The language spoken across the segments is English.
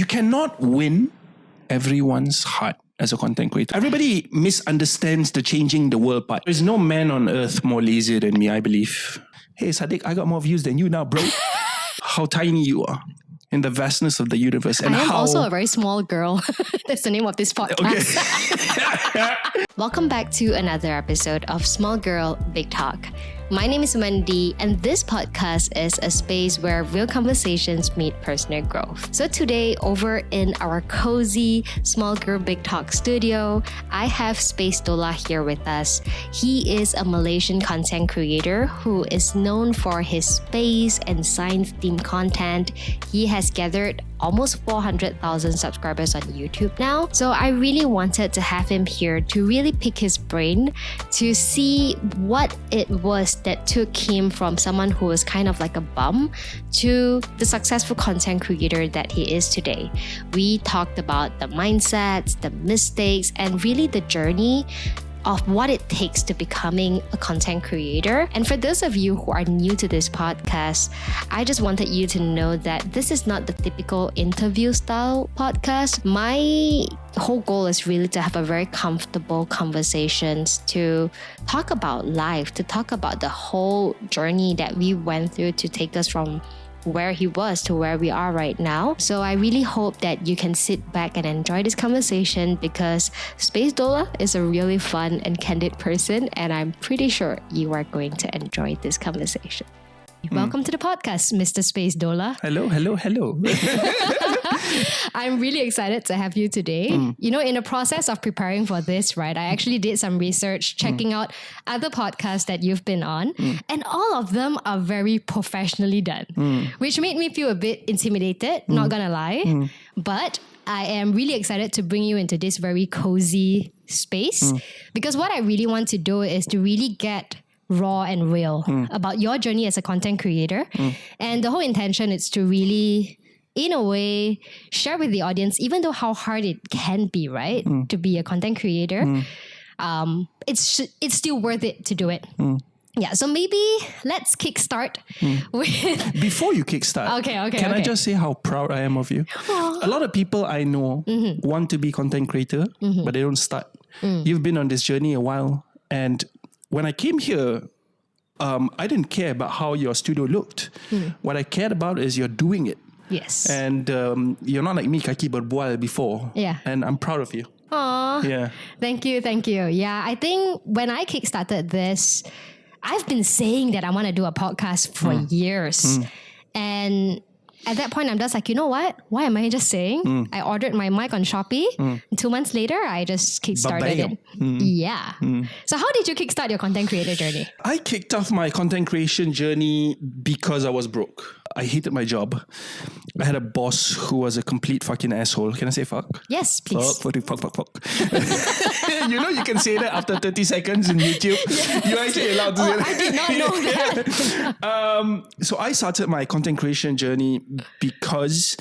You cannot win everyone's heart as a content creator. Everybody misunderstands the changing the world part. There's no man on earth more lazy than me, I believe. Hey, Sadiq, I got more views than you now, bro. How tiny you are in the vastness of the universe. And I am also a very small girl. That's the name of this podcast. Okay. Welcome back to another episode of Small Girl, Big Talk. My name is Wendy, and this podcast is a space where real conversations meet personal growth. So today, over in our cozy Small Girl Big Talk studio, I have Spacedollah here with us. He is a Malaysian content creator who is known for his space and science-themed content. He has gathered almost 400,000 subscribers on YouTube now. So I really wanted to have him here to really pick his brain to see what it was that took him from someone who was kind of like a bum to the successful content creator that he is today. We talked about the mindsets, the mistakes, and really the journey of what it takes to becoming a content creator. And for those of you who are new to this podcast, I just wanted you to know that this is not the typical interview style podcast. My whole goal is really to have a very comfortable conversations to talk about life, to talk about the whole journey that we went through to take us from where he was to where we are right now. So I really hope that you can sit back and enjoy this conversation because Spacedollah is a really fun and candid person, and I'm pretty sure you are going to enjoy this conversation. Welcome to the podcast, Mr. Spacedollah. Hello. I'm really excited to have you today. You know, in the process of preparing for this, right, I actually did some research checking out other podcasts that you've been on, and all of them are very professionally done, which made me feel a bit intimidated, not gonna lie. But I am really excited to bring you into this very cozy space because what I really want to do is to really get raw and real about your journey as a content creator. And the whole intention is to really, in a way, share with the audience, even though how hard it can be, right? To be a content creator, it's still worth it to do it. Yeah, so maybe let's kickstart with... Before you kickstart, can I just say how proud I am of you? A lot of people I know want to be content creator, but they don't start. You've been on this journey a while, and when I came here, I didn't care about how your studio looked. What I cared about is you're doing it. Yes. And you're not like me, kaki berbual before. Yeah. And I'm proud of you. Aww. Yeah. Thank you. Yeah, I think when I kickstarted this, I've been saying that I want to do a podcast for years. And at that point, I'm just like, you know what? Why am I just saying? I ordered my mic on Shopee. 2 months later, I just kickstarted it. Yeah. So how did you kickstart your content creator journey? I kicked off my content creation journey because I was broke. I hated my job. I had a boss who was a complete fucking asshole. Can I say fuck? Yes, please. Fuck. You know you can say that after 30 seconds in YouTube. Yes. You're actually allowed to say that. I did not know that. So I started my content creation journey because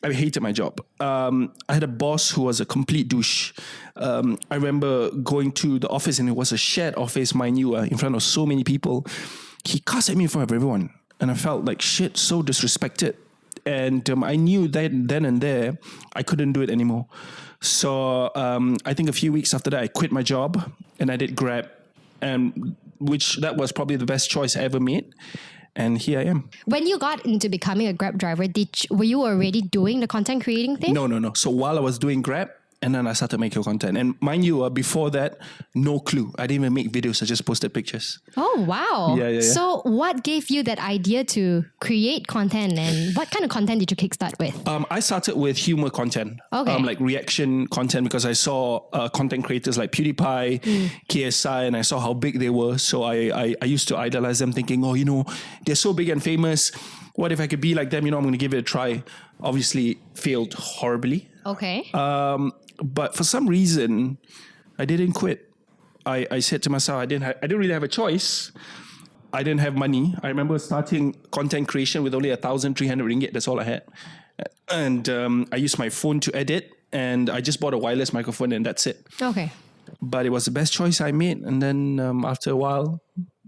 I hated my job. I had a boss who was a complete douche. I remember going to the office and it was a shared office, mind you, in front of so many people. He cussed at me in front of everyone. And I felt like shit, so disrespected. And I knew that then and there, I couldn't do it anymore. So I think a few weeks after that, I quit my job and I did Grab. And that was probably the best choice I ever made. And here I am. When you got into becoming a Grab driver, were you already doing the content creating thing? No. So while I was doing Grab, and then I started making content. And mind you, before that, no clue. I didn't even make videos. I just posted pictures. Oh, wow. Yeah. So what gave you that idea to create content, and what kind of content did you kickstart with? I started with humor content. Okay. Like reaction content, because I saw content creators like PewDiePie, KSI, and I saw how big they were. So I used to idolize them, thinking, oh, you know, they're so big and famous. What if I could be like them? You know, I'm going to give it a try. Obviously failed horribly. Okay. But for some reason, I didn't quit. I said to myself, I didn't really have a choice. I didn't have money. I remember starting content creation with only 1,300 ringgit. That's all I had. And I used my phone to edit, and I just bought a wireless microphone, and that's it. Okay. But it was the best choice I made. And then after a while,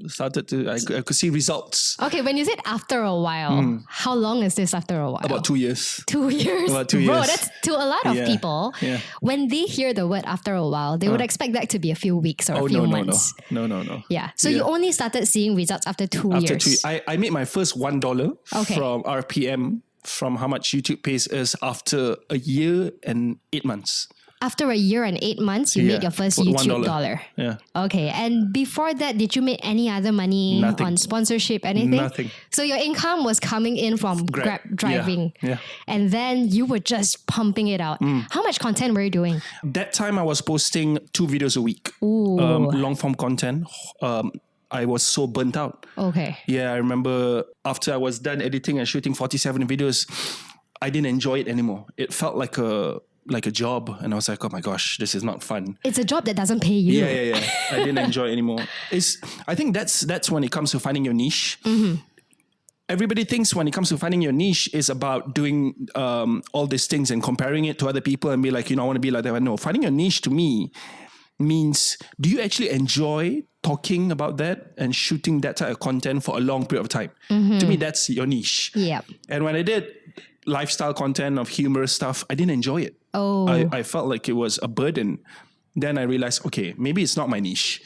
started to, I could see results. Okay, when you said after a while, how long is this after a while? About 2 years. 2 years? About 2 Bro, years. that's to a lot of people. Yeah. When they hear the word after a while, they would expect that to be a few weeks or a few months. No. Yeah. So you only started seeing results after 2 years. After 2 years. I made my first $1 from RPM, from how much YouTube pays us, after a year and 8 months. After a year and 8 months, you made your first YouTube $1. Yeah. Okay. And before that, did you make any other money on sponsorship, anything? Nothing. So your income was coming in from Grab driving. Yeah. And then you were just pumping it out. How much content were you doing? That time I was posting 2 videos a week. Ooh. Long form content. I was so burnt out. Okay. Yeah, I remember after I was done editing and shooting 47 videos, I didn't enjoy it anymore. It felt like a job, and I was like, oh my gosh, this is not fun. It's a job that doesn't pay you. Yeah. I didn't enjoy it anymore. I think that's when it comes to finding your niche. Everybody thinks when it comes to finding your niche is about doing all these things and comparing it to other people and be like, I want to be like that. But no, finding your niche to me means, do you actually enjoy talking about that and shooting that type of content for a long period of time? To me, that's your niche. Yeah. And when I did lifestyle content of humorous stuff, I didn't enjoy it. I felt like it was a burden. Then I realized, okay, maybe it's not my niche.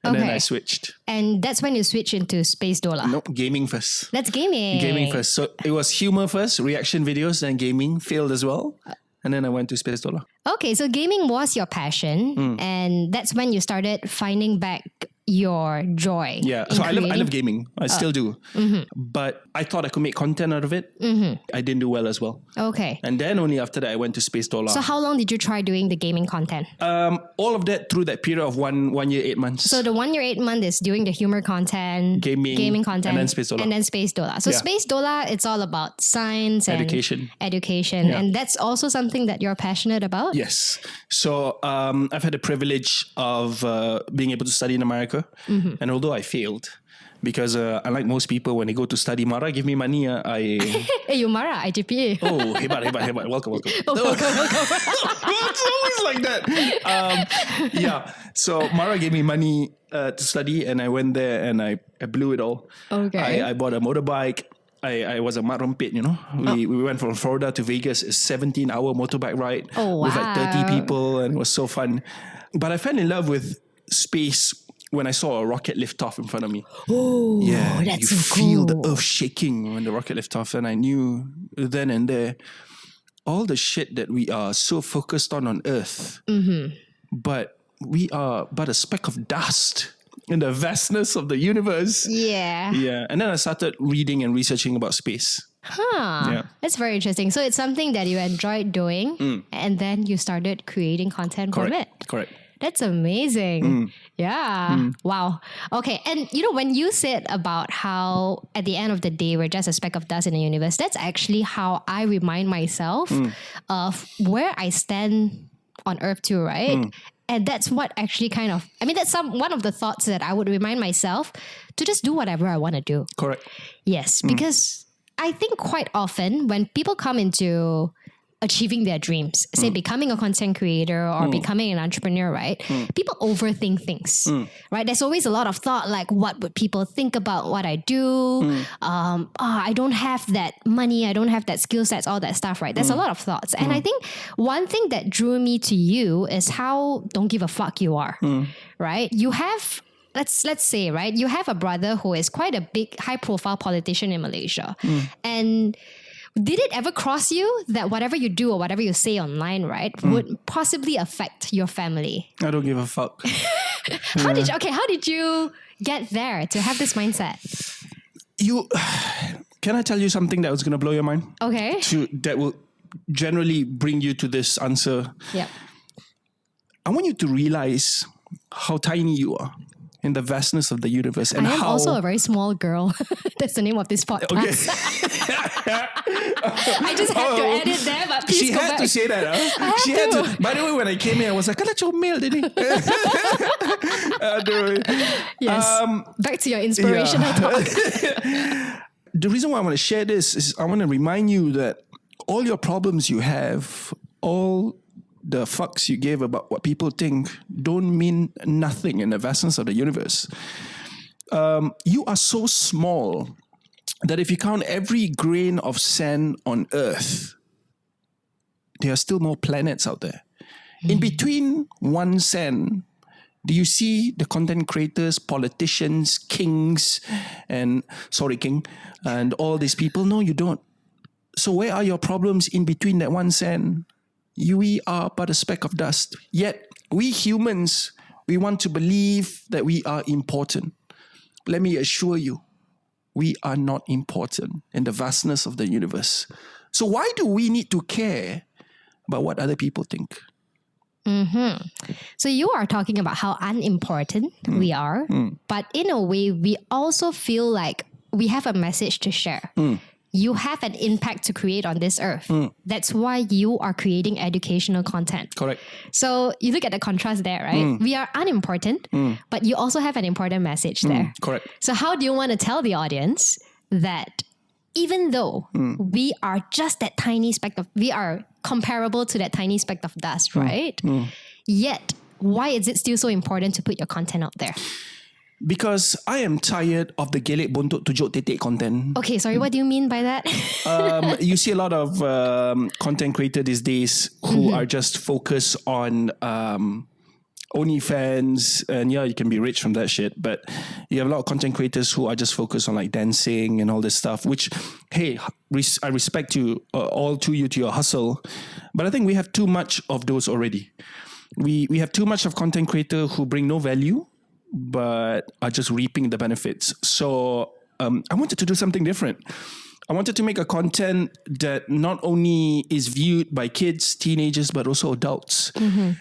And then I switched. And that's when you switch into Spacedollah. No, gaming first. That's gaming. Gaming first. So it was humor first, reaction videos, then gaming failed as well. And then I went to Spacedollah. Okay, so gaming was your passion. And that's when you started finding back your joy. Yeah, so I love gaming. I still do. But I thought I could make content out of it. I didn't do well as well. Okay. And then only after that I went to Spacedollah. So how long did you try doing the gaming content? All of that through that period of 1 year, 8 months. So the 1 year, 8 months is doing the humor content, gaming content, and then Spacedollah. So Spacedollah, it's all about science and education. Yeah. And that's also something that you're passionate about? Yes. So I've had the privilege of being able to study in America. And although I failed, because unlike most people, when they go to study, Mara, give me money. Hey, you Mara, IGPA. Oh, hebat. Welcome. It's always like that. Yeah. So Mara gave me money to study, and I went there and I blew it all. Okay. I bought a motorbike. I was a mat rompet, We went from Florida to Vegas, a 17-hour motorbike ride with like 30 people, and it was so fun. But I fell in love with space when I saw a rocket lift off in front of me. Oh, yeah, that's you so feel cool. the earth shaking when the rocket lift off, and I knew then and there all the shit that we are so focused on Earth, but we are but a speck of dust in the vastness of the universe. Yeah. And then I started reading and researching about space. Yeah. That's very interesting. So it's something that you enjoyed doing, and then you started creating content from it. Correct. That's amazing. Yeah. Wow. Okay. And when you said about how at the end of the day, we're just a speck of dust in the universe, that's actually how I remind myself of where I stand on Earth too, right? And that's what actually that's one of the thoughts that I would remind myself to just do whatever I want to do. Correct. Yes. Because I think quite often when people come into achieving their dreams, say becoming a content creator or becoming an entrepreneur, right? People overthink things, right? There's always a lot of thought, like what would people think about what I do? I don't have that money, I don't have that skill sets, all that stuff, right? There's a lot of thoughts. And I think one thing that drew me to you is how don't give a fuck you are, right? You have... Let's say, right? You have a brother who is quite a big, high-profile politician in Malaysia. And did it ever cross you that whatever you do or whatever you say online, right, would possibly affect your family? I don't give a fuck. How did you get there to have this mindset? Can I tell you something that was going to blow your mind? Okay. That will generally bring you to this answer. Yeah. I want you to realize how tiny you are in the vastness of the universe. And I am also a very small girl. That's the name of this podcast. Okay. I just had to edit there, but please she go had back. to say that, huh? She had to. By the way, when I came here, I was like, "Kala comel, didn't he?" Yes. Back to your inspirational talk. The reason why I want to share this is I want to remind you that all your problems you have, all the fucks you give about what people think don't mean nothing in the vastness of the universe. you are so small that if you count every grain of sand on Earth, there are still more planets out there. In between one sand, do you see the content creators, politicians, kings, and king, and all these people? No, you don't. So where are your problems in between that one sand? We are but a speck of dust. Yet we humans, we want to believe that we are important. Let me assure you, we are not important in the vastness of the universe. So why do we need to care about what other people think? So you are talking about how unimportant we are, but in a way, we also feel like we have a message to share. You have an impact to create on this earth. That's why you are creating educational content. Correct. So you look at the contrast there, right? We are unimportant, but you also have an important message there. Correct. So how do you want to tell the audience that even though we are just that tiny speck of, we are comparable to that tiny speck of dust, right? Yet, why is it still so important to put your content out there? Because I am tired of the gelek bontot tujuk tetek content. Okay, sorry, what do you mean by that? You see a lot of content creators these days who are just focused on OnlyFans, and yeah, you can be rich from that shit. But you have a lot of content creators who are just focused on like dancing and all this stuff, which, hey, I respect you, all to you, to your hustle. But I think we have too much of those already. We have too much of content creator who bring no value, but are just reaping the benefits. So I wanted to do something different. I wanted to make a content that not only is viewed by kids, teenagers, but also adults.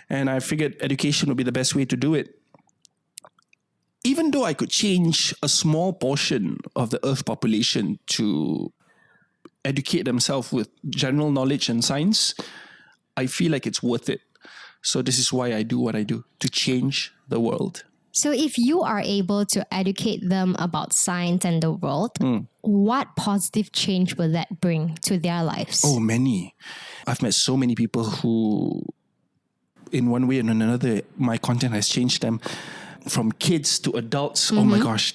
And I figured education would be the best way to do it. Even though I could change a small portion of the Earth population to educate themselves with general knowledge and science, I feel like it's worth it. So this is why I do what I do, to change the world. So if you are able to educate them about science and the world, what positive change will that bring to their lives? Oh, many. I've met so many people who, in one way or another, my content has changed them. From kids to adults. Oh my gosh.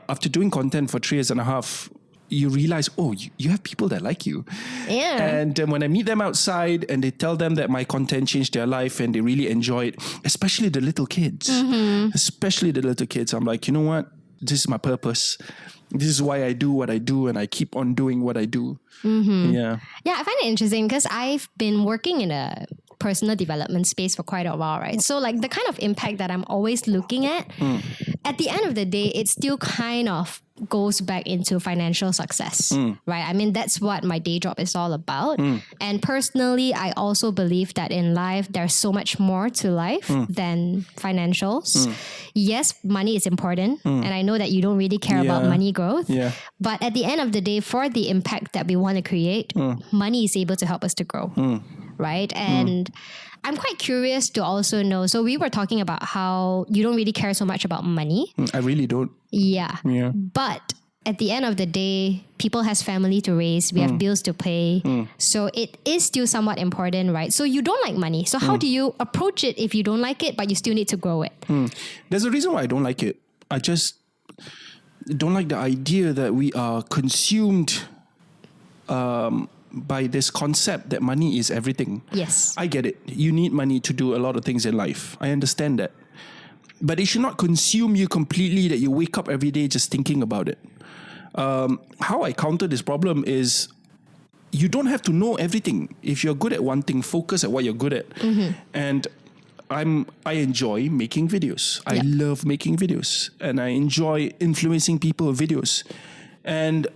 After doing content for 3 years and a half, you realize, oh, you have people that like you. Yeah. And when I meet them outside and they tell them that my content changed their life and they really enjoy it, especially the little kids, I'm like, you know what? This is my purpose. This is why I do what I do, and I keep on doing what I do. Yeah, I find it interesting because I've been working in a personal development space for quite a while, right? So like the kind of impact that I'm always looking at the end of the day, it still kind of goes back into financial success, right? I mean, that's what my day job is all about. And personally, I also believe that in life, there's so much more to life than financials. Yes, money is important. And I know that you don't really care about money growth. Yeah. But at the end of the day, for the impact that we want to create, money is able to help us to grow, right? And I'm quite curious to also know, so we were talking about how you don't really care so much about money. I really don't. Yeah. But at the end of the day, people has family to raise. We have bills to pay. So it is still somewhat important, right? So you don't like money. So how do you approach it if you don't like it, but you still need to grow it? There's a reason why I don't like it. I just don't like the idea that we are consumed by this concept that money is everything. Yes. I get it. You need money to do a lot of things in life. I understand that. But it should not consume you completely, that you wake up every day just thinking about it. How I counter this problem is you don't have to know everything. If you're good at one thing, focus at what you're good at. And I enjoy making videos. I love making videos. And I enjoy influencing people with videos. And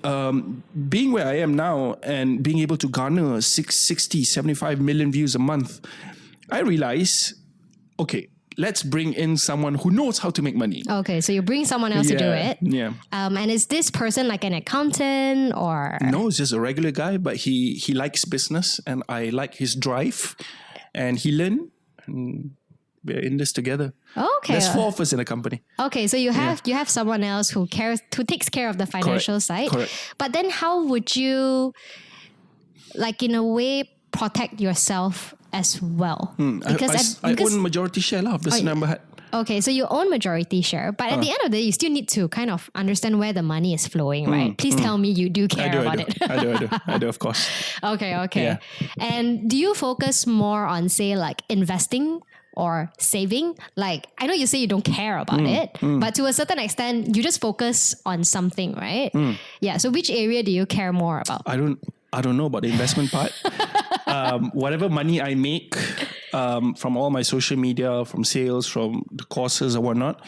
being where I am now and being able to garner 60, 75 million views a month, I realize, okay, let's bring in someone who knows how to make money. Okay, so you bring someone else to do it. Yeah. And is this person like an accountant or? No, it's just a regular guy, but he likes business and I like his drive. And he learned, and we're in this together. Okay. There's 4 of us in a company. Okay, so you have someone else who takes care of the financial side. Correct. But then how would you, like in a way, protect yourself as well? Because I own majority share of the Sunam Berhad. Okay, so you own majority share, but at the end of the day, you still need to kind of understand where the money is flowing, right? Please tell me you do care about it. I do, of course. Okay. Yeah. And do you focus more on, say, like investing or saving? Like, I know you say you don't care about it, but to a certain extent, you just focus on something, right? Yeah. So which area do you care more about? I don't know about the investment part. Whatever money I make from all my social media, from sales, from the courses or whatnot,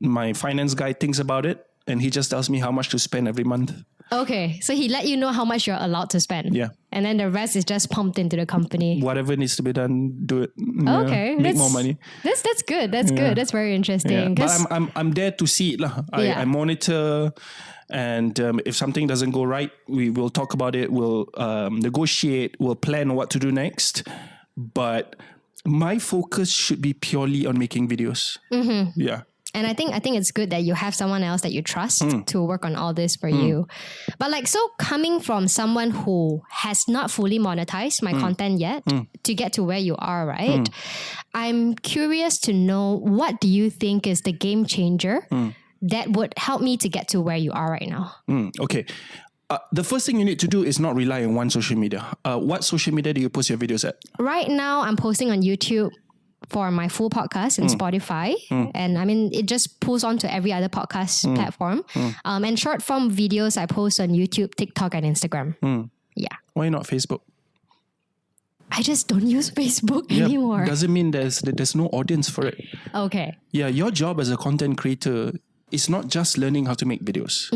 my finance guy thinks about it and he just tells me how much to spend every month. Okay, so he let you know how much you're allowed to spend. Yeah. And then the rest is just pumped into the company. Whatever needs to be done, do it. Okay. Make more money. That's good. That's good. That's very interesting. Yeah. But I'm there to see it. I monitor, and if something doesn't go right, we will talk about it. We'll negotiate. We'll plan what to do next. But my focus should be purely on making videos. Yeah. And I think it's good that you have someone else that you trust to work on all this for you. But like, so coming from someone who has not fully monetized my content yet to get to where you are, right? I'm curious to know, what do you think is the game changer that would help me to get to where you are right now? Okay. The first thing you need to do is not rely on one social media. What social media do you post your videos at? Right now, I'm posting on YouTube for my full podcast and Spotify. And I mean, it just pulls on to every other podcast platform. And short form videos I post on YouTube, TikTok, and Instagram. Yeah. Why not Facebook? I just don't use Facebook anymore. Doesn't mean there's no audience for it. Okay. Yeah, your job as a content creator is not just learning how to make videos.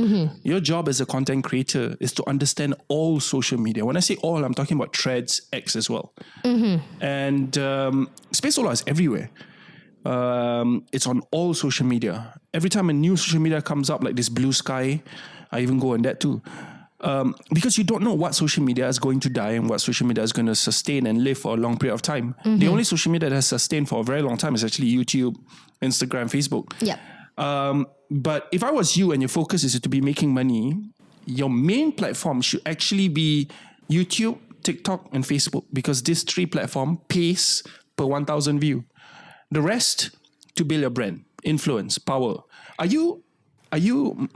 Your job as a content creator is to understand all social media. When I say all, I'm talking about Threads, X as well. And Spacedollah is everywhere. It's on all social media. Every time a new social media comes up, like this Blue Sky, I even go on that too. Because you don't know what social media is going to die and what social media is going to sustain and live for a long period of time. The only social media that has sustained for a very long time is actually YouTube, Instagram, Facebook. Yep. But if I was you and your focus is to be making money, your main platform should actually be YouTube, TikTok, and Facebook, because these three platforms pays per 1,000 view. The rest to build your brand, influence, power. Are you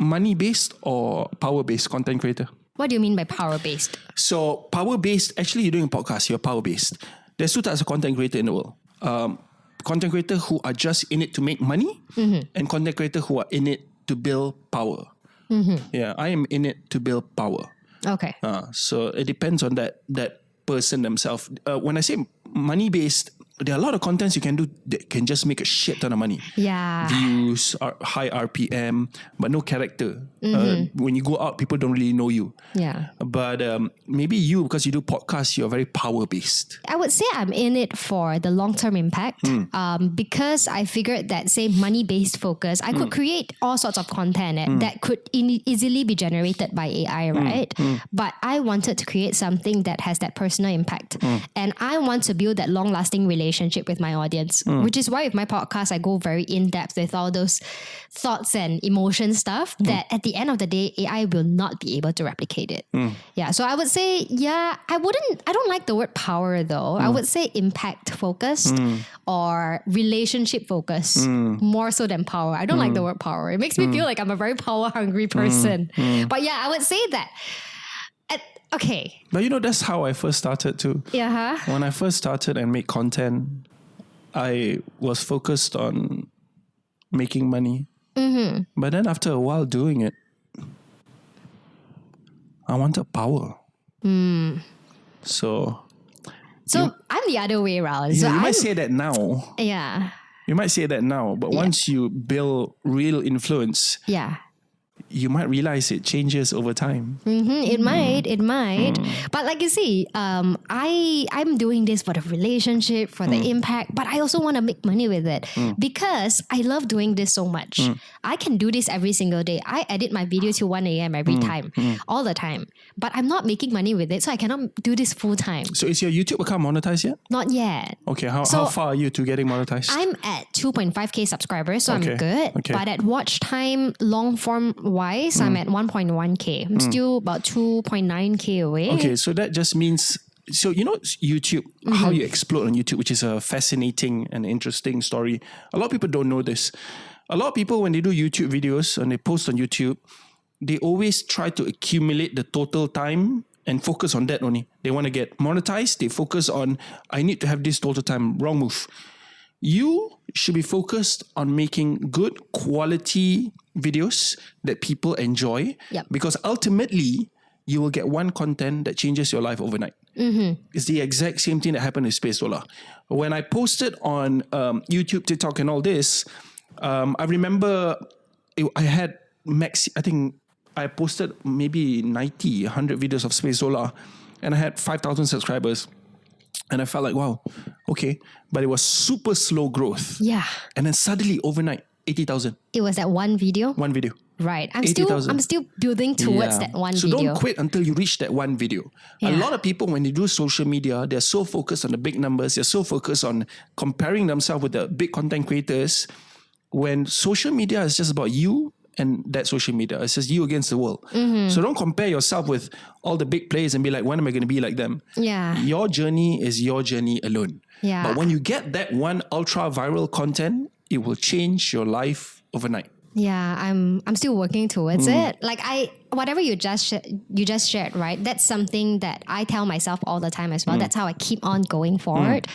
money-based or power-based content creator? What do you mean by power-based? So power-based, actually you're doing a podcast, you're power-based. There's two types of content creator in the world. Content creator who are just in it to make money, and content creator who are in it to build power. Yeah, I am in it to build power. Okay. So it depends on that person themselves. When I say money-based, there are a lot of contents you can do that can just make a shit ton of money. Yeah. Views, high RPM, but no character. When you go out, people don't really know you. Yeah. But maybe you, because you do podcasts, you're very power-based. I would say I'm in it for the long-term impact because I figured that, say, money-based focus, I could create all sorts of content that could easily be generated by AI, right? But I wanted to create something that has that personal impact. And I want to build that long-lasting relationship with my audience, which is why with my podcast, I go very in-depth with all those thoughts and emotion stuff that at the end of the day, AI will not be able to replicate it. Yeah. So I would say, I don't like the word power though. I would say impact focused or relationship focused more so than power. I don't like the word power. It makes me feel like I'm a very power hungry person. But yeah, I would say that. Okay. But that's how I first started too. Yeah. When I first started and made content, I was focused on making money. But then after a while doing it, I wanted power. So I'm the other way around. You So might say that now. Yeah. You might say that now. But once you build real influence, Yeah. you might realize it changes over time. It might. But like you see, I'm doing this for the relationship, for the impact, but I also want to make money with it because I love doing this so much. I can do this every single day. I edit my video till 1 a.m. every time, all the time. But I'm not making money with it, so I cannot do this full time. So is your YouTube account monetized yet? Not yet. Okay, how far are you to getting monetized? I'm at 2.5k subscribers, so I'm good. Okay. But at watch time, long form wise, I'm at 1.1k. I'm still about 2.9k away. Okay, so that just means So, you know, YouTube, how you explode on YouTube, which is a fascinating and interesting story. A lot of people don't know this. A lot of people, when they do YouTube videos and they post on YouTube, they always try to accumulate the total time and focus on that only. They want to get monetized. They focus on, I need to have this total time. Wrong move. You should be focused on making good quality videos that people enjoy. Yep. Because ultimately, you will get one content that changes your life overnight. It's the exact same thing that happened with Spacedollah. When I posted on YouTube, TikTok and all this, I remember I had I think I posted maybe 90, 100 videos of Spacedollah and I had 5,000 subscribers. And I felt like, wow, okay. But it was super slow growth. Yeah. And then suddenly overnight, 80,000. It was that one video? One video. Right. I'm still building towards that one so video. So don't quit until you reach that one video. A lot of people, when they do social media, they're so focused on the big numbers. They're so focused on comparing themselves with the big content creators. When social media is just about you and that social media. It's just you against the world. So don't compare yourself with all the big players and be like, when am I going to be like them? Yeah. Your journey is your journey alone. Yeah. But when you get that one ultra viral content, it will change your life overnight. Yeah, I'm still working towards it. Like whatever you just shared, right? That's something that I tell myself all the time as well. That's how I keep on going forward.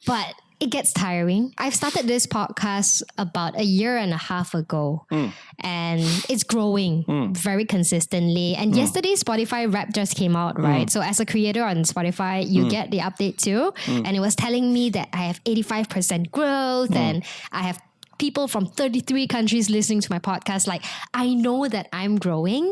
But it gets tiring. I've started this podcast about a year and a half ago and it's growing very consistently. And yesterday Spotify Wrap just came out, right? So as a creator on Spotify, you get the update too. And it was telling me that I have 85% growth and I have people from 33 countries listening to my podcast. Like, I know that I'm growing.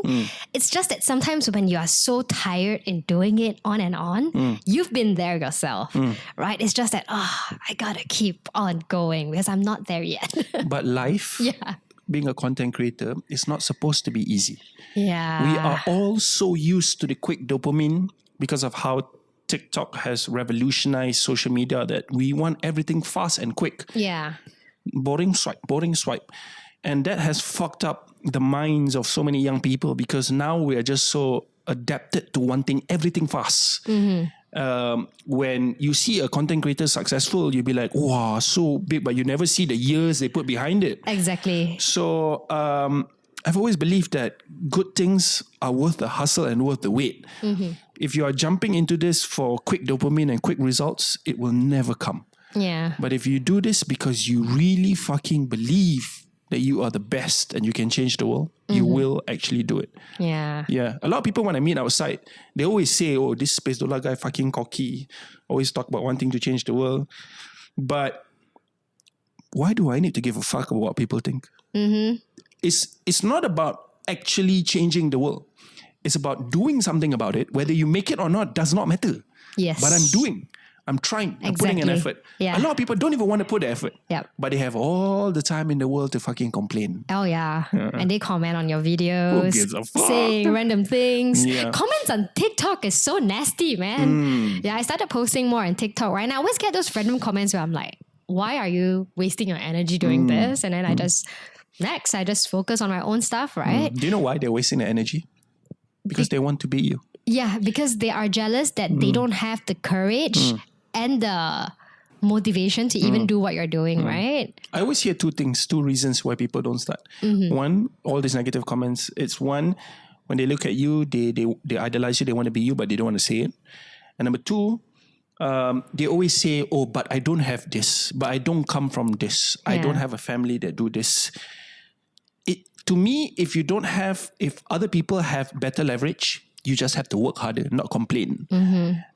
It's just that sometimes when you are so tired in doing it on and on, you've been there yourself, right? It's just that, I gotta keep on going because I'm not there yet. But life, being a content creator, is not supposed to be easy. Yeah. We are all so used to the quick dopamine because of how TikTok has revolutionized social media that we want everything fast and quick. Yeah. Boring swipe. And that has fucked up the minds of so many young people because now we are just so adapted to wanting everything fast. When you see a content creator successful, you'll be like, wow, so big, but you never see the years they put behind it. Exactly. So I've always believed that good things are worth the hustle and worth the wait. If you are jumping into this for quick dopamine and quick results, it will never come. Yeah. But if you do this because you really fucking believe that you are the best and you can change the world, you will actually do it. Yeah. Yeah. A lot of people, when I meet outside, they always say, oh, this Spacedollah guy fucking cocky. Always talk about wanting to change the world. But why do I need to give a fuck about what people think? It's not about actually changing the world. It's about doing something about it. Whether you make it or not does not matter. Yes. But I'm trying. I'm putting an effort. Yeah. A lot of people don't even want to put the effort. Yep. But they have all the time in the world to fucking complain. Oh yeah. And they comment on your videos. Who gives a fuck? Saying random things. Yeah. Comments on TikTok is so nasty, man. Yeah, I started posting more on TikTok, right? And I always get those random comments where I'm like, why are you wasting your energy doing this? And then I just focus on my own stuff, right? Do you know why they're wasting their energy? Because they want to be you. Yeah, because they are jealous that they don't have the courage and the motivation to even do what you're doing, right? I always hear two reasons why people don't start. One, all these negative comments. It's one, when they look at you, they idolize you, they want to be you, but they don't want to say it. And number two, they always say, oh, but I don't have this, but I don't come from this. I don't have a family that do this. To me, if other people have better leverage, you just have to work harder, not complain.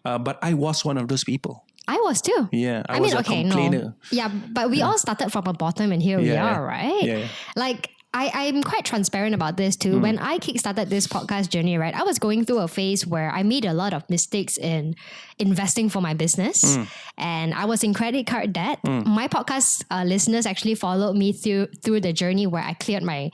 But I was one of those people. I was too. Yeah, I was a complainer. No. Yeah, but we all started from a bottom and here we are, right? Yeah. Like, I'm quite transparent about this too. When I kickstarted this podcast journey, right, I was going through a phase where I made a lot of mistakes in investing for my business. And I was in credit card debt. My podcast listeners actually followed me through the journey where I cleared my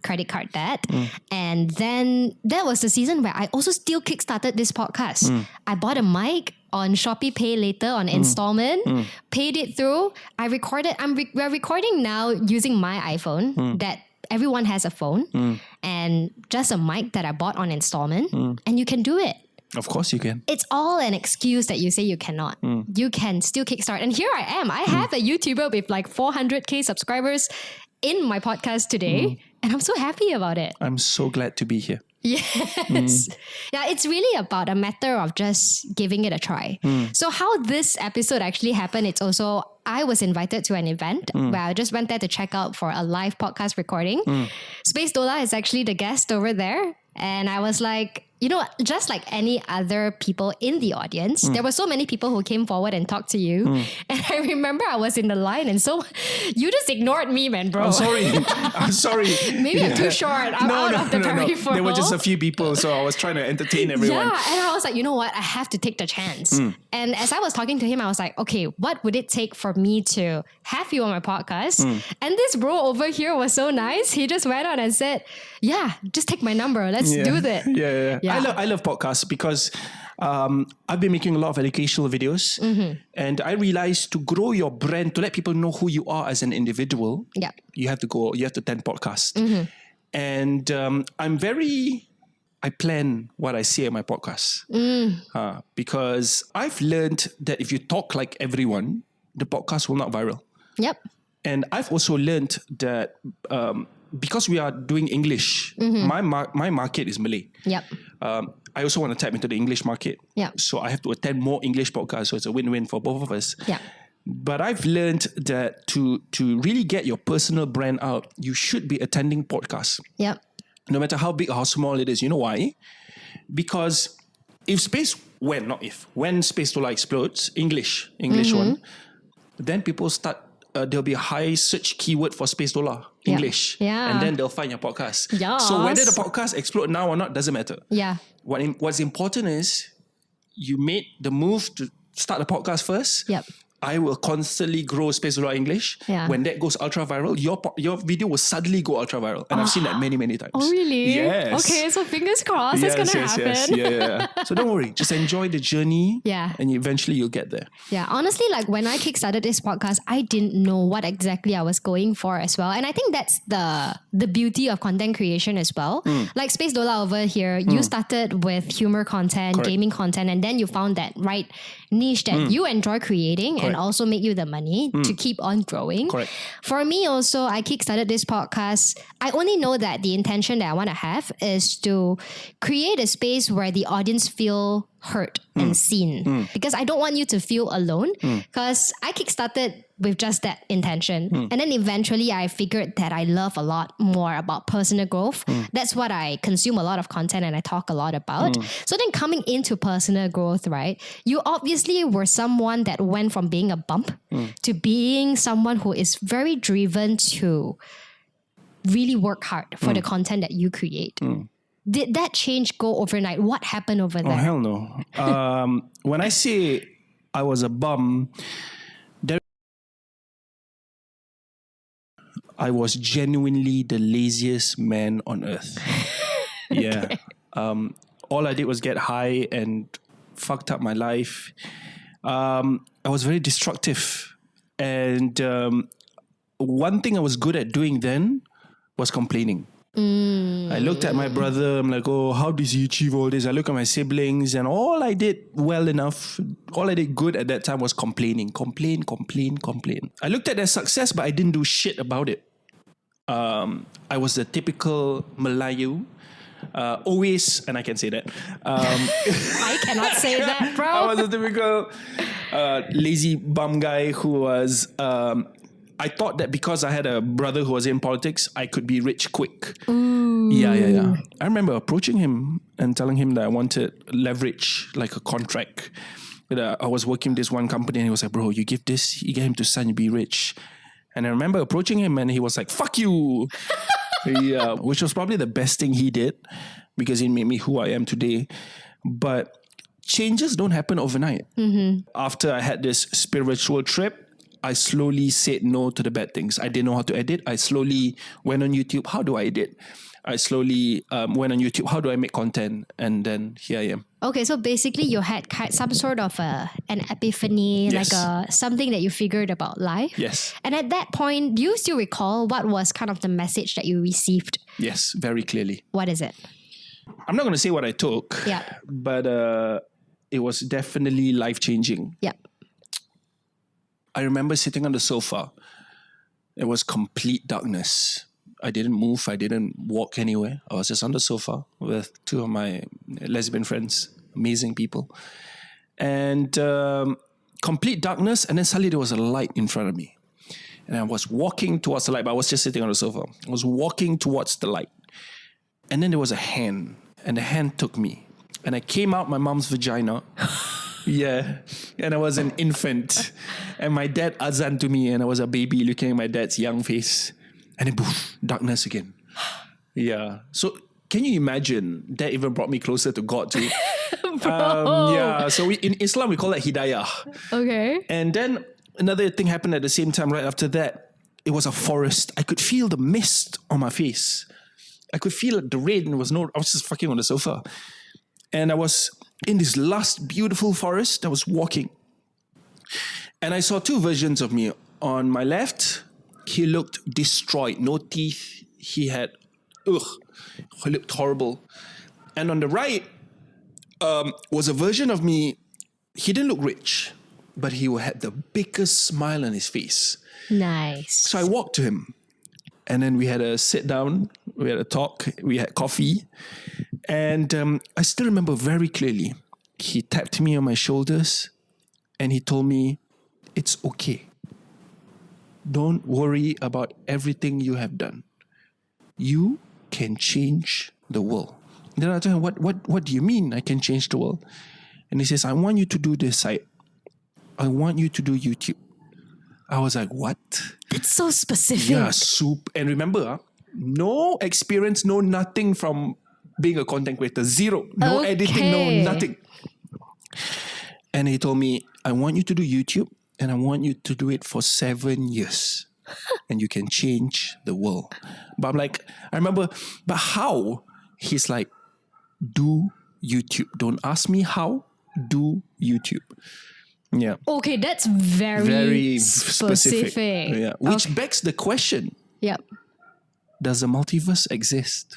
credit card debt. And then that was the season where I also still kickstarted this podcast. I bought a mic on Shopee Pay Later on installment, paid it through. We're recording now using my iPhone that everyone has a phone and just a mic that I bought on installment and you can do it. Of course you can. It's all an excuse that you say you cannot. You can still kickstart. And here I am. I have a YouTuber with like 400k subscribers in my podcast today. And I'm so happy about it. I'm so glad to be here. Yes. Yeah, it's really about a matter of just giving it a try. So how this episode actually happened, it's also, I was invited to an event where I just went there to check out for a live podcast recording. Spacedollah is actually the guest over there. And I was like, you know, just like any other people in the audience, there were so many people who came forward and talked to you. And I remember I was in the line and so you just ignored me, man, bro. I'm sorry. I'm sorry. Maybe I'm too short. I'm out of the peripheral. There were just a few people, so I was trying to entertain everyone. Yeah, and I was like, you know what? I have to take the chance. And as I was talking to him, I was like, okay, what would it take for me to have you on my podcast? And this bro over here was so nice. He just went on and said, yeah, just take my number. Let's do that. Yeah. I love podcasts because I've been making a lot of educational videos and I realized to grow your brand, to let people know who you are as an individual, you have to attend podcasts. And I plan what I say at my podcast because I've learned that if you talk like everyone, the podcast will not viral. Yep. And I've also learned that because we are doing English, my market is Malay. Yep. I also want to tap into the English market. Yep. So I have to attend more English podcasts. So it's a win-win for both of us. Yeah. But I've learned that to really get your personal brand out, you should be attending podcasts. Yep. No matter how big or how small it is. You know why? Because when Spacedollah explodes, English one, then people start, there'll be a high search keyword for Spacedollah, English. Yeah. And then they'll find your podcast. Yes. So whether the podcast explode now or not doesn't matter. Yeah. What's important is you made the move to start the podcast first. Yep. I will constantly grow Spacedollah English. Yeah. When that goes ultra viral, your video will suddenly go ultra viral. And I've seen that many, many times. Oh, really? Yes. Okay, so fingers crossed that's going to happen. Yeah. So don't worry. Just enjoy the journey. Yeah. And eventually you'll get there. Yeah. Honestly, like when I kickstarted this podcast, I didn't know what exactly I was going for as well. And I think that's the beauty of content creation as well. Like Spacedollah over here, you started with humor content, Correct. gaming content, and then you found that right niche that you enjoy creating and also make you the money to keep on growing. Correct. For me also, I kickstarted this podcast. I only know that the intention that I want to have is to create a space where the audience feel heard and seen. Because I don't want you to feel alone. Because I kickstarted with just that intention. And then eventually I figured that I love a lot more about personal growth. That's what I consume a lot of content and I talk a lot about. So then coming into personal growth, right? You obviously were someone that went from being a bump to being someone who is very driven to really work hard for the content that you create. Did that change go overnight? What happened over there? Oh, hell no. When I say I was a bum, I was genuinely the laziest man on earth. Yeah. All I did was get high and fucked up my life. I was very destructive. And one thing I was good at doing then was complaining. I looked at my brother, I'm like, oh, how does he achieve all this? I look at my siblings and all I did good at that time was complain. I looked at their success, but I didn't do shit about it. I was the typical Melayu, always, and I can say that. I cannot say that, bro. I was a typical lazy bum guy who was... I thought that because I had a brother who was in politics, I could be rich quick. Ooh. Yeah. I remember approaching him and telling him that I wanted leverage, like a contract. That I was working with this one company and he was like, bro, you get him to sign, you be rich. And I remember approaching him and he was like, fuck you. Yeah, which was probably the best thing he did because it made me who I am today. But changes don't happen overnight. After I had this spiritual trip, I slowly said no to the bad things. I didn't know how to edit. I slowly went on YouTube. How do I edit? I slowly went on YouTube. How do I make content? And then here I am. Okay, so basically you had some sort of an epiphany, Yes. like something that you figured about life. Yes. And at that point, do you still recall what was kind of the message that you received? Yes, very clearly. What is it? I'm not going to say what I took, Yeah. but it was definitely life-changing. Yeah. I remember sitting on the sofa. It was complete darkness. I didn't move. I didn't walk anywhere. I was just on the sofa with two of my lesbian friends, amazing people. And complete darkness. And then suddenly there was a light in front of me. And I was walking towards the light, but I was just sitting on the sofa. I was walking towards the light. And then there was a hand. And the hand took me. And I came out my mom's vagina. Yeah. And I was an infant. And my dad azan to me. And I was a baby looking at my dad's young face. And then poof, darkness again. Yeah. So can you imagine? That even brought me closer to God too. Yeah. So in Islam, we call that hidayah. Okay. And then another thing happened at the same time right after that. It was a forest. I could feel the mist on my face. I could feel the rain. I was just fucking on the sofa. And I was in this last beautiful forest. I was walking. And I saw two versions of me. On my left, he looked destroyed. No teeth. He looked horrible. And on the right was a version of me. He didn't look rich, but he had the biggest smile on his face. Nice. So I walked to him. And then we had a sit down, we had a talk, we had coffee. And I still remember very clearly, he tapped me on my shoulders and he told me, it's okay. Don't worry about everything you have done. You can change the world. Then I told him, what do you mean I can change the world? And he says, I want you to do this site. I want you to do YouTube. I was like, what? That's so specific. Yeah, soup. And remember, no experience, no nothing from being a content creator. Zero. No editing, no nothing. And he told me, I want you to do YouTube and I want you to do it for 7 years. And you can change the world. But I'm like, I remember, but how? He's like, do YouTube. Don't ask me how. Do YouTube. Yeah. Okay, that's very specific. Yeah. Which begs the question. Yep. Does the multiverse exist?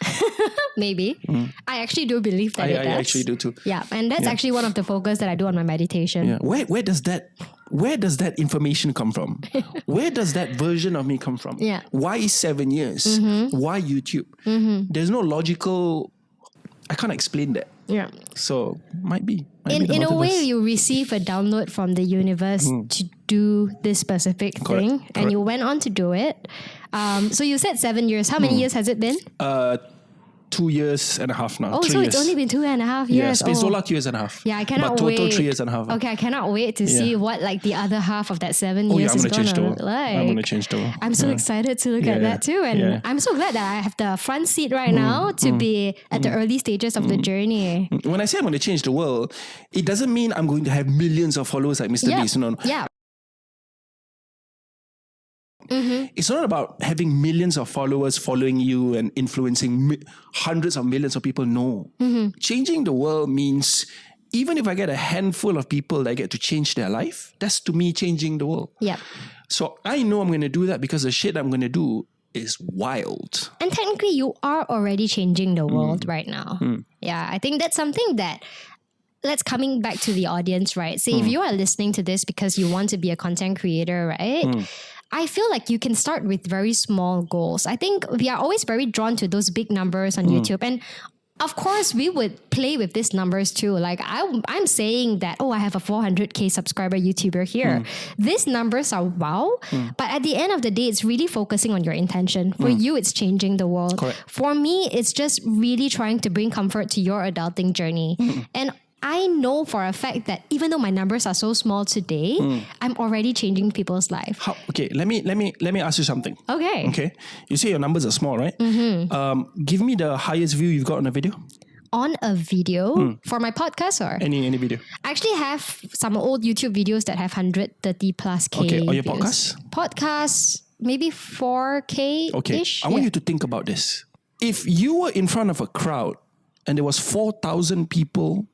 Maybe. I actually do believe that it does. I actually do too. Yeah, and that's actually one of the focus that I do on my meditation. Yeah. Where does that information come from? Where does that version of me come from? Yeah. Why 7 years? Why YouTube? There's no logical. I can't explain that. Yeah. So might be. In a way, you receive a download from the universe to do this specific thing, and you went on to do it. So you said 7 years. How many years has it been? 2 years and a half now. Oh, 3 so years. it's only been 2.5 years. Yeah, Spacedollah 2 years and a half. Yeah, I cannot but wait. Total 3 years and a half. Okay, I cannot wait to see what like the other half of that 7 Oh, years yeah, is going to look like. I'm going to change the world. I'm so excited to look at that too. And I'm so glad that I have the front seat right now to be at the early stages of the journey. When I say I'm going to change the world, it doesn't mean I'm going to have millions of followers like Mr. Beast. No. Yeah. It's not about having millions of followers following you and influencing hundreds of millions of people. No. Changing the world means even if I get a handful of people that get to change their life, that's to me changing the world. Yeah. So I know I'm going to do that because the shit I'm going to do is wild. And technically you are already changing the world right now. Yeah, I think that's something that let's coming back to the audience, right? Say if you are listening to this because you want to be a content creator, right? I feel like you can start with very small goals. I think we are always very drawn to those big numbers on YouTube. And of course, we would play with these numbers too. Like I'm saying that, I have a 400K subscriber YouTuber here. These numbers are wow. But at the end of the day, it's really focusing on your intention. For you, it's changing the world. Correct. For me, it's just really trying to bring comfort to your adulting journey. And I know for a fact that even though my numbers are so small today, I'm already changing people's life. Okay, let me ask you something. Okay. You say your numbers are small, right? Give me the highest view you've got on a video. On a video for my podcast or any video. I actually have some old YouTube videos that have 130 plus K. Okay, on your views. Podcasts, maybe 4K. Okay, I want you to think about this. If you were in front of a crowd and there was 4,000 people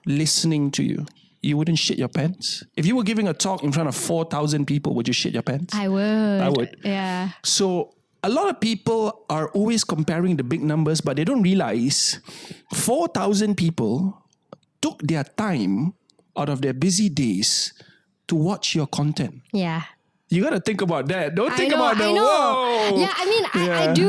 listening to you, you wouldn't shit your pants? If you were giving a talk in front of 4,000 people, would you shit your pants? I would. I would. Yeah. So a lot of people are always comparing the big numbers, but they don't realize 4,000 people took their time out of their busy days to watch your content. Yeah. You got to think about that. Don't think about the whoa. Yeah, I mean,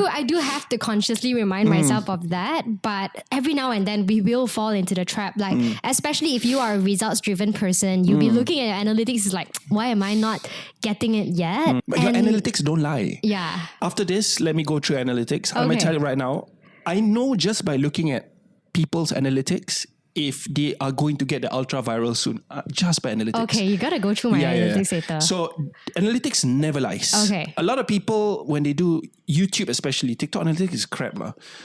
I do have to consciously remind myself of that. But every now and then we will fall into the trap. Like, especially if you are a results-driven person, you'll be looking at your analytics. It's like, why am I not getting it yet? But your analytics don't lie. Yeah. After this, let me go through analytics. I'm going to tell you right now, I know just by looking at people's analytics, if they are going to get the ultra viral soon, just by analytics. Okay, you got to go through my analytics later. So analytics never lies. Okay. A lot of people, when they do YouTube especially, TikTok analytics is crap.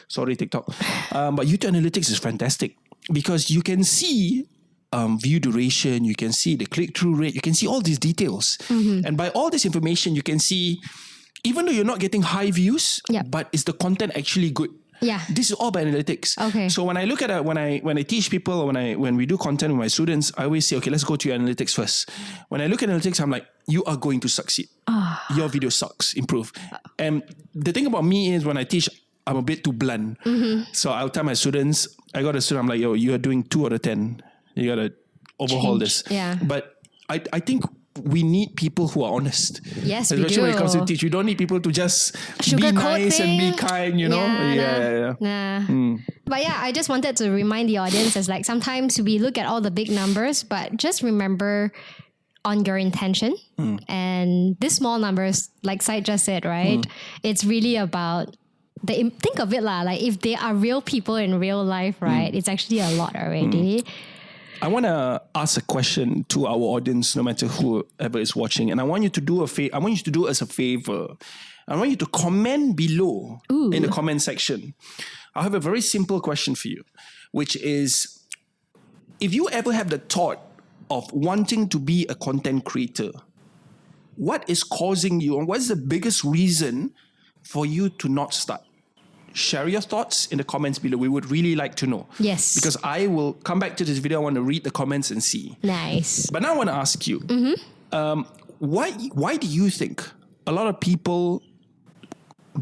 Sorry, TikTok. But YouTube analytics is fantastic because you can see view duration, you can see the click-through rate, you can see all these details. And by all this information, you can see, even though you're not getting high views, but is the content actually good? Yeah. This is all by analytics. Okay. So when I look at it, when I teach people, or when we do content with my students, I always say, okay, let's go to your analytics first. When I look at analytics, I'm like, you are going to succeed. Your video sucks. Improve. And the thing about me is when I teach, I'm a bit too blunt. So I'll tell my students, I got a student, I'm like, yo, you are doing 2 out of 10. You got to overhaul this. Yeah. But I think we need people who are honest. Yes, we especially do. when it comes to teach. We don't need people to just be Sugarcoat nice and be thing. kind, you know? Nah. But yeah, I just wanted to remind the audience as like sometimes we look at all the big numbers, but just remember on your intention. And these small numbers, like Syed just said, right? It's really about think of it like if they are real people in real life, right? It's actually a lot already. I want to ask a question to our audience, no matter whoever is watching, and I want you to do I want you to do us a favor. I want you to comment below in the comment section. I have a very simple question for you, which is, if you ever have the thought of wanting to be a content creator, what is causing you, and what's the biggest reason for you to not start? Share your thoughts in the comments below. We would really like to know. Yes. Because I will come back to this video. I want to read the comments and see. Nice. But now I want to ask you, why do you think a lot of people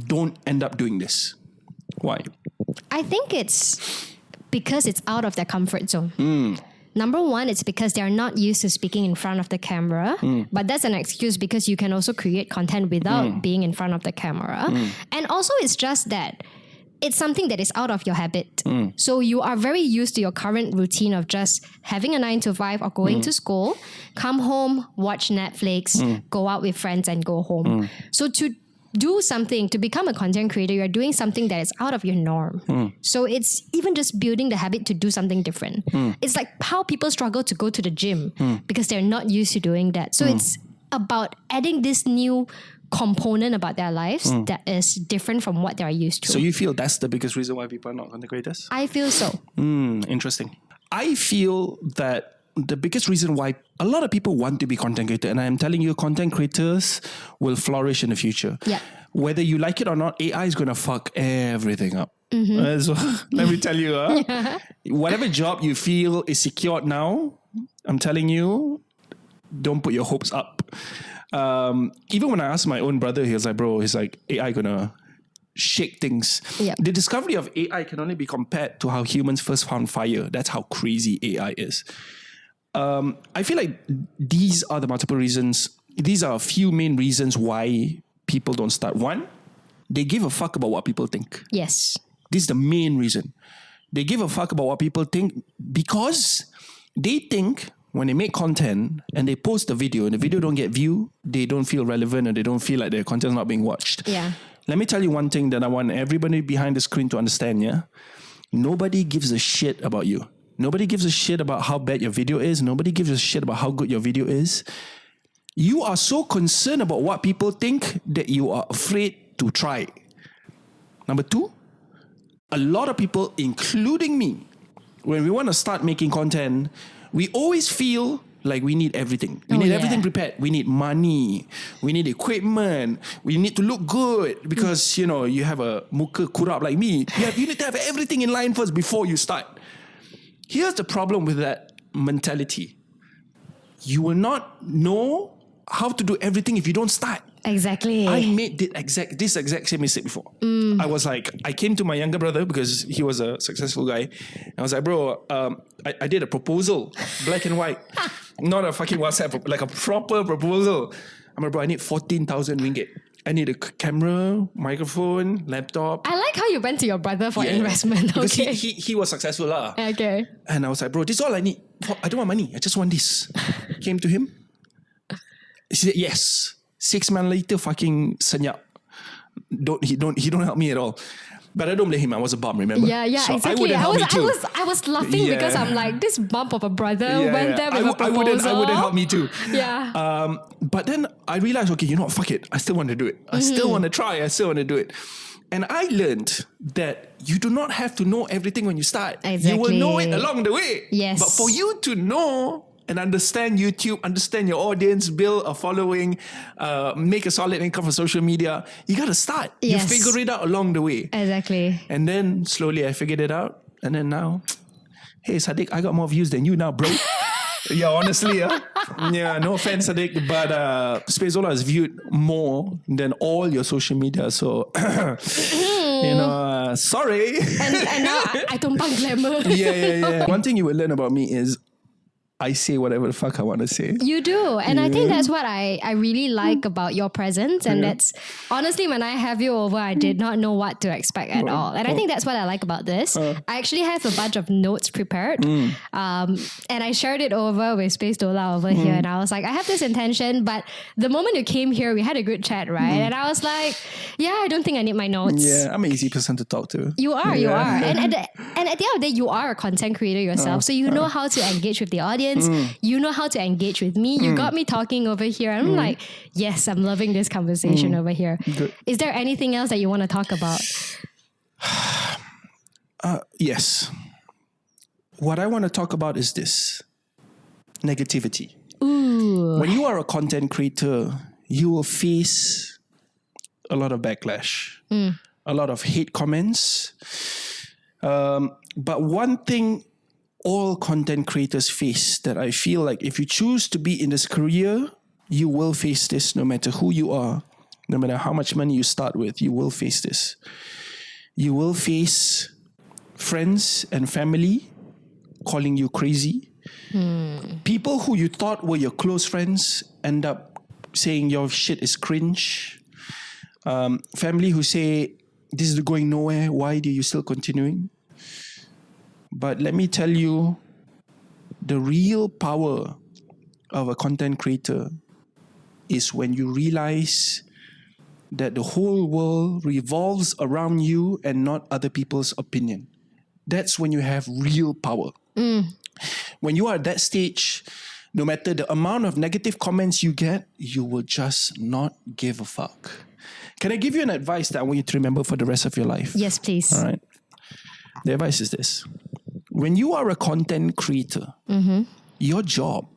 don't end up doing this? Why? I think it's because it's out of their comfort zone. Number one, it's because they're not used to speaking in front of the camera. But that's an excuse because you can also create content without being in front of the camera. And also it's just that it's something that is out of your habit. So you are very used to your current routine of just having a 9 to 5 or going to school, come home, watch Netflix, go out with friends and go home. So to do something, to become a content creator, you're doing something that is out of your norm. So it's even just building the habit to do something different. It's like how people struggle to go to the gym because they're not used to doing that. So it's about adding this new component about their lives that is different from what they're used to. So you feel that's the biggest reason why people are not content creators? I feel so. Interesting. I feel that the biggest reason why a lot of people want to be content creator, and I'm telling you, content creators will flourish in the future. Yeah. Whether you like it or not, AI is going to fuck everything up. So let me tell you, whatever job you feel is secured now, I'm telling you, don't put your hopes up. Even when I asked my own brother, he was like, AI gonna shake things. Yeah. The discovery of AI can only be compared to how humans first found fire. That's how crazy AI is. I feel like these are the multiple reasons. These are a few main reasons why people don't start. One, they give a fuck about what people think. Yes. This is the main reason. They give a fuck about what people think because they think when they make content and they post the video and the video don't get view, they don't feel relevant and they don't feel like their content is not being watched. Yeah. Let me tell you one thing that I want everybody behind the screen to understand, yeah? Nobody gives a shit about you. Nobody gives a shit about how bad your video is. Nobody gives a shit about how good your video is. You are so concerned about what people think that you are afraid to try. Number two, a lot of people, including me, when we want to start making content, we always feel like we need everything. We need everything prepared. We need money. We need equipment. We need to look good because, you know, you have a muka kurap like me. You need to have everything in line first before you start. Here's the problem with that mentality. You will not know how to do everything if you don't start. Exactly. I made this exact same mistake before. I was like, I came to my younger brother because he was a successful guy. I was like, bro, I did a proposal, black and white, not a fucking WhatsApp, like a proper proposal. I'm like, bro, I need 14,000 ringgit. I need a camera, microphone, laptop. I like how you went to your brother for investment. Because Okay. he was successful lah. Okay. And I was like, bro, this is all I need. I don't want money. I just want this. Came to him. He said, yes. 6 months later, fucking senyap. He don't help me at all. But I don't blame him. I was a bum, remember? Yeah, So exactly. I was laughing because I'm like, this bump of a brother went there with a proposal. I wouldn't help me too. Yeah. But then I realized, okay, you know what, fuck it. I still want to do it. I still want to try. I still want to do it. And I learned that you do not have to know everything when you start. Exactly. You will know it along the way. Yes. But for you to know and understand YouTube, understand your audience, build a following, make a solid income for social media, you got to start. Yes. You figure it out along the way. Exactly. And then slowly I figured it out. And then now, hey, Sadiq, I got more views than you now, bro. Yeah, honestly, yeah, no offense, Sadiq, but Spacedollah is viewed more than all your social media. So, you know, sorry. And now I tumpang glamour. Yeah. One thing you will learn about me is I say whatever the fuck I want to say. You do. And I think that's what I really like about your presence. And that's honestly, when I have you over, I did not know what to expect at all. And I think that's what I like about this. I actually have a bunch of notes prepared. And I shared it over with Spacedollah over here. And I was like, I have this intention, but the moment you came here, we had a good chat, right? And I was like, yeah, I don't think I need my notes. Yeah, I'm an easy person to talk to. You are. And at the end of the day, you are a content creator yourself. So you know how to engage with the audience. You know how to engage with me. You got me talking over here. I'm like, yes, I'm loving this conversation over here. Good. Is there anything else that you want to talk about? Yes. What I want to talk about is this. Negativity. Ooh. When you are a content creator, you will face a lot of backlash, a lot of hate comments. But one thing all content creators face that I feel like if you choose to be in this career, you will face this no matter who you are, no matter how much money you start with, you will face this. You will face friends and family calling you crazy. People who you thought were your close friends end up saying your shit is cringe. Family who say, this is going nowhere, why are you still continuing? But let me tell you, the real power of a content creator is when you realize that the whole world revolves around you and not other people's opinion. That's when you have real power. When you are at that stage, no matter the amount of negative comments you get, you will just not give a fuck. Can I give you an advice that I want you to remember for the rest of your life? Yes, please. All right. The advice is this. When you are a content creator, your job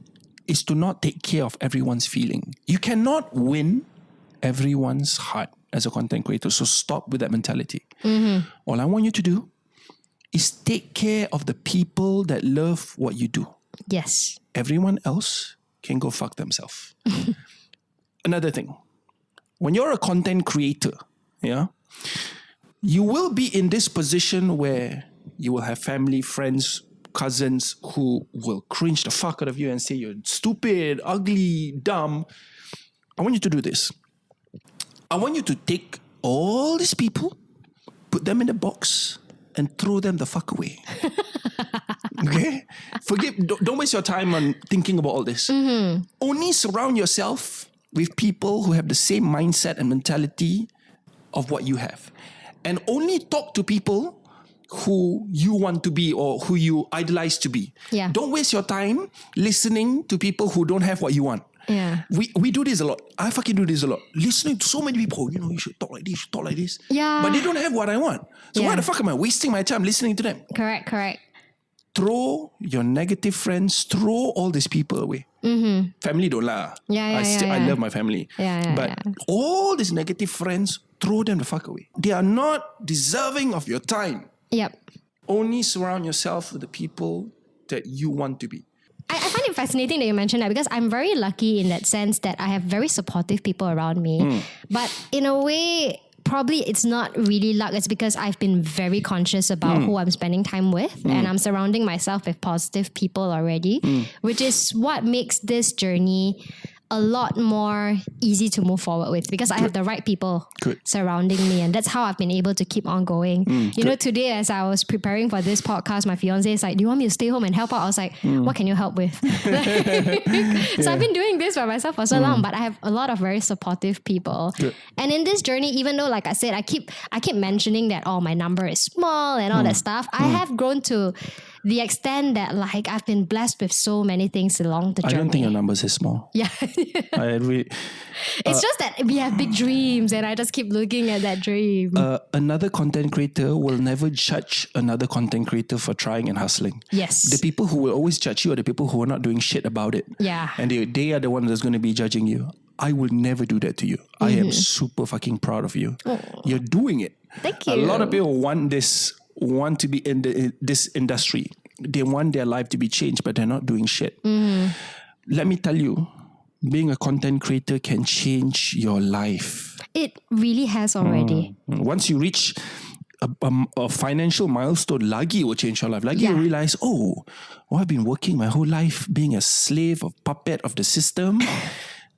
is to not take care of everyone's feeling. You cannot win everyone's heart as a content creator. So stop with that mentality. All I want you to do is take care of the people that love what you do. Yes. Everyone else can go fuck themselves. Another thing. When you're a content creator, you will be in this position where you will have family, friends, cousins who will cringe the fuck out of you and say you're stupid, ugly, dumb. I want you to do this. I want you to take all these people, put them in a box, and throw them the fuck away. Okay? Don't waste your time on thinking about all this. Only surround yourself with people who have the same mindset and mentality of what you have. And only talk to people who you want to be or who you idolize to be. Yeah. Don't waste your time listening to people who don't have what you want. Yeah. We do this a lot. I fucking do this a lot. Listening to so many people, you should talk like this, you should talk like this. Yeah. But they don't have what I want. So why the fuck am I wasting my time listening to them? Correct. Throw your negative friends, throw all these people away. Family don't lie. I love my family. But all these negative friends, throw them the fuck away. They are not deserving of your time. Yep. Only surround yourself with the people that you want to be. I find it fascinating that you mentioned that because I'm very lucky in that sense that I have very supportive people around me. But in a way, probably it's not really luck. It's because I've been very conscious about who I'm spending time with and I'm surrounding myself with positive people already, which is what makes this journey a lot more easy to move forward with because I have the right people surrounding me, and that's how I've been able to keep on going. You know, today as I was preparing for this podcast, my fiance is like, do you want me to stay home and help out? I was like, what can you help with? So I've been doing this by myself for so long, but I have a lot of very supportive people. And in this journey, even though, like I said, I keep mentioning that, my number is small and all that stuff, I have grown to the extent that like I've been blessed with so many things along the journey. I don't think your numbers is small. Yeah. It's just that we have big dreams and I just keep looking at that dream. Another content creator will never judge another content creator for trying and hustling. Yes. The people who will always judge you are the people who are not doing shit about it. Yeah. And they are the ones that's going to be judging you. I will never do that to you. I am super fucking proud of you. You're doing it. Thank you. A lot of people want to be in this industry. They want their life to be changed, but they're not doing shit. Let me tell you, being a content creator can change your life. It really has already. Once you reach a financial milestone, lagi will change your life. Lagi you realize, I've been working my whole life being a slave, a puppet of the system.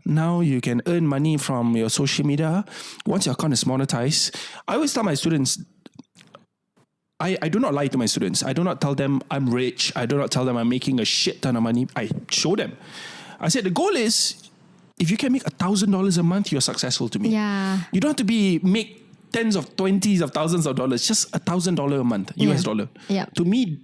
Now you can earn money from your social media. Once your account is monetized, I always tell my students, I do not lie to my students. I do not tell them I'm rich. I do not tell them I'm making a shit ton of money. I show them. I said the goal is, if you can make $1,000 a month, you're successful to me. Yeah. You don't have to make tens of twenties of thousands of dollars. Just $1,000 a month, US dollar. Yeah. To me,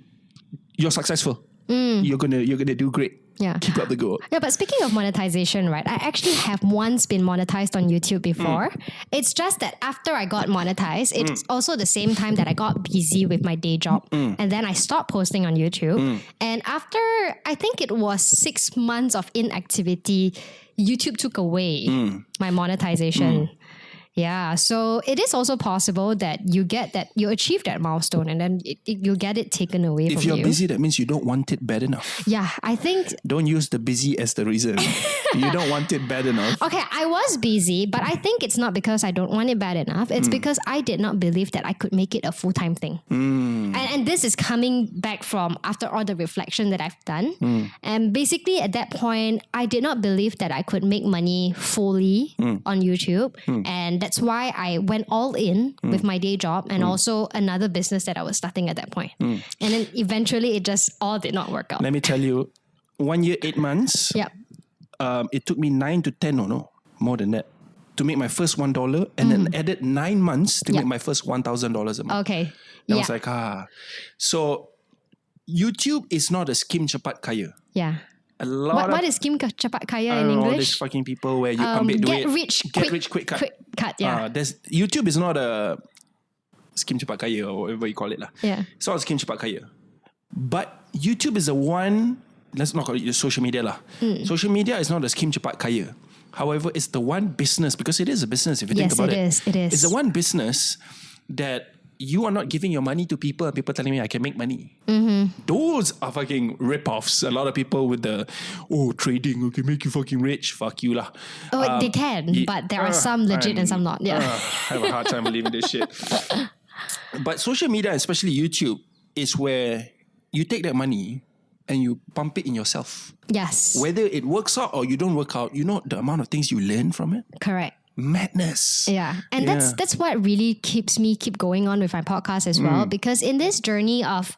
you're successful. You're gonna do great. Yeah. Keep up the good work. Yeah, but speaking of monetization, right? I actually have once been monetized on YouTube before. It's just that after I got monetized, it's also the same time that I got busy with my day job. And then I stopped posting on YouTube. And after, I think it was 6 months of inactivity, YouTube took away my monetization. Yeah, so it is also possible that you achieve that milestone and then you get it taken away from you. If you're busy, that means you don't want it bad enough. Yeah, I think... Don't use the busy as the reason. You don't want it bad enough. Okay, I was busy, but I think it's not because I don't want it bad enough. It's because I did not believe that I could make it a full-time thing. And this is coming back from after all the reflection that I've done. And basically at that point, I did not believe that I could make money fully on YouTube. And that's why I went all in with my day job and also another business that I was starting at that point. And then eventually it just all did not work out. Let me tell you, 1 year, 8 months. Yep. It took me 9 to 10 more than that to make my first $1 and then added 9 months to make my first $1,000 a month. Okay. I was like, So YouTube is not a skim cepat kaya. Yeah. What is skim cepat kaya in English? All these fucking people where you ambil duit. Get rich quick cut. Quick cut, yeah. YouTube is not a skim cepat kaya or whatever you call it. Yeah. It's not a skim cepat kaya. But YouTube is the one, let's not call it social media . Social media is not a skim cepat kaya. However, it's the one business, because it is a business if you think about it. Yes, it is. It's the one business that you are not giving your money to people and people telling me I can make money. Those are fucking rip-offs. A lot of people with the, trading can make you fucking rich. Fuck you lah. They can, but there are some legit and some not. Yeah. I have a hard time believing this shit. But social media, especially YouTube, is where you take that money and you pump it in yourself. Yes. Whether it works out or you don't work out, you know the amount of things you learn from it? Correct. Madness. Yeah. And that's what really keep going on with my podcast as well. Because in this journey of,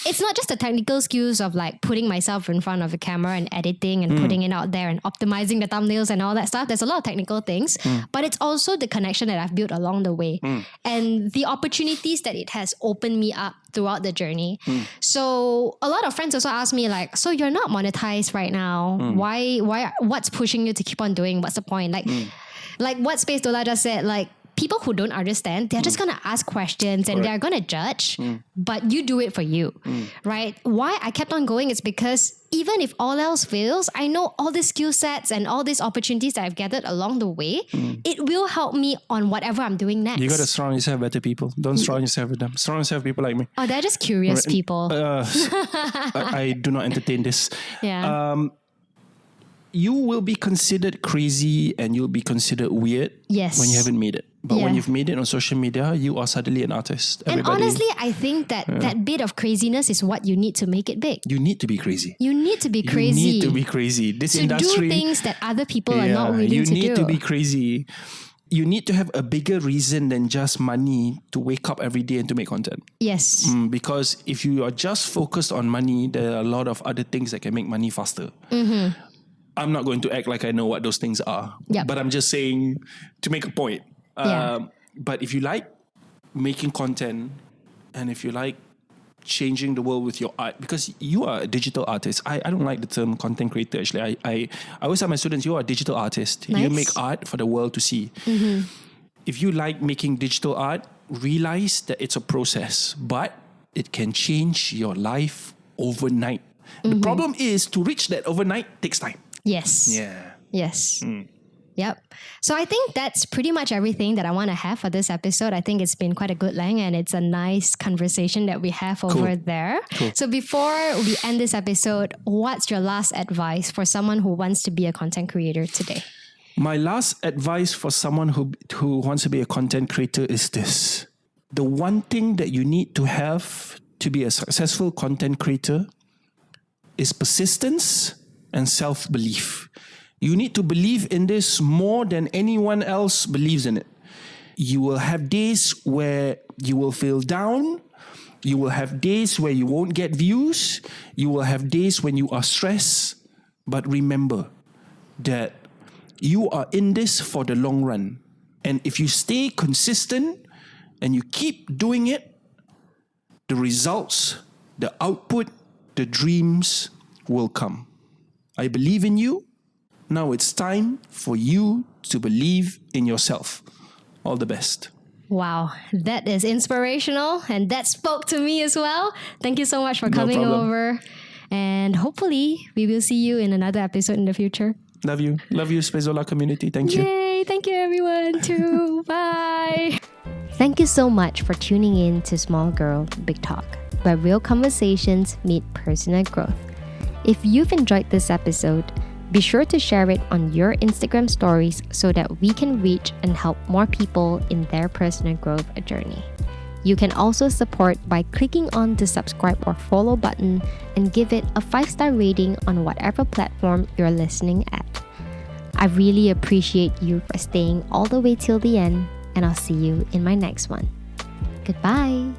it's not just the technical skills of like putting myself in front of a camera and editing and putting it out there and optimizing the thumbnails and all that stuff. There's a lot of technical things, but it's also the connection that I've built along the way and the opportunities that it has opened me up throughout the journey. So a lot of friends also ask me like, so you're not monetized right now. Why, what's pushing you to keep on doing? What's the point? Like what Spacedollah just said, like, people who don't understand, they're just going to ask questions and they're going to judge, but you do it for you, right? Why I kept on going is because even if all else fails, I know all these skill sets and all these opportunities that I've gathered along the way, it will help me on whatever I'm doing next. You got to surround yourself with better people. Don't surround yourself with them. Surround yourself with people like me. Oh, they're just curious people. I do not entertain this. Yeah. You will be considered crazy and you'll be considered weird when you haven't made it. But when you've made it on social media, you are suddenly an artist. And honestly, I think that that bit of craziness is what you need to make it big. You need to be crazy. You need to be crazy. You need to be crazy. This to industry, do things that other people are not willing to do. You need to be crazy. You need to have a bigger reason than just money to wake up every day and to make content. Yes. Because if you are just focused on money, there are a lot of other things that can make money faster. I'm not going to act like I know what those things are. But I'm just saying to make a point. But if you like making content and if you like changing the world with your art, because you are a digital artist. I don't like the term content creator actually. I always tell my students, you are a digital artist. Nice. You make art for the world to see. If you like making digital art, realize that it's a process, but it can change your life overnight. The problem is to reach that overnight takes time. Yes. Yeah. Yes. Yep. So I think that's pretty much everything that I want to have for this episode. I think it's been quite a good length and it's a nice conversation that we have over there. Cool. So before we end this episode, what's your last advice for someone who wants to be a content creator today? My last advice for someone who wants to be a content creator is this. The one thing that you need to have to be a successful content creator is persistence and self-belief. You need to believe in this more than anyone else believes in it. You will have days where you will feel down. You will have days where you won't get views. You will have days when you are stressed. But remember that you are in this for the long run. And if you stay consistent and you keep doing it, the results, the output, the dreams will come. I believe in you. Now it's time for you to believe in yourself. All the best. Wow, that is inspirational and that spoke to me as well. Thank you so much for coming over. And hopefully we will see you in another episode in the future. Love you. Love you, Spacedollah community. Thank you. Yay, thank you everyone too. Bye. Thank you so much for tuning in to Small Girl, Big Talk, where real conversations meet personal growth. If you've enjoyed this episode, be sure to share it on your Instagram stories so that we can reach and help more people in their personal growth journey. You can also support by clicking on the subscribe or follow button and give it a 5-star rating on whatever platform you're listening at. I really appreciate you for staying all the way till the end, and I'll see you in my next one. Goodbye.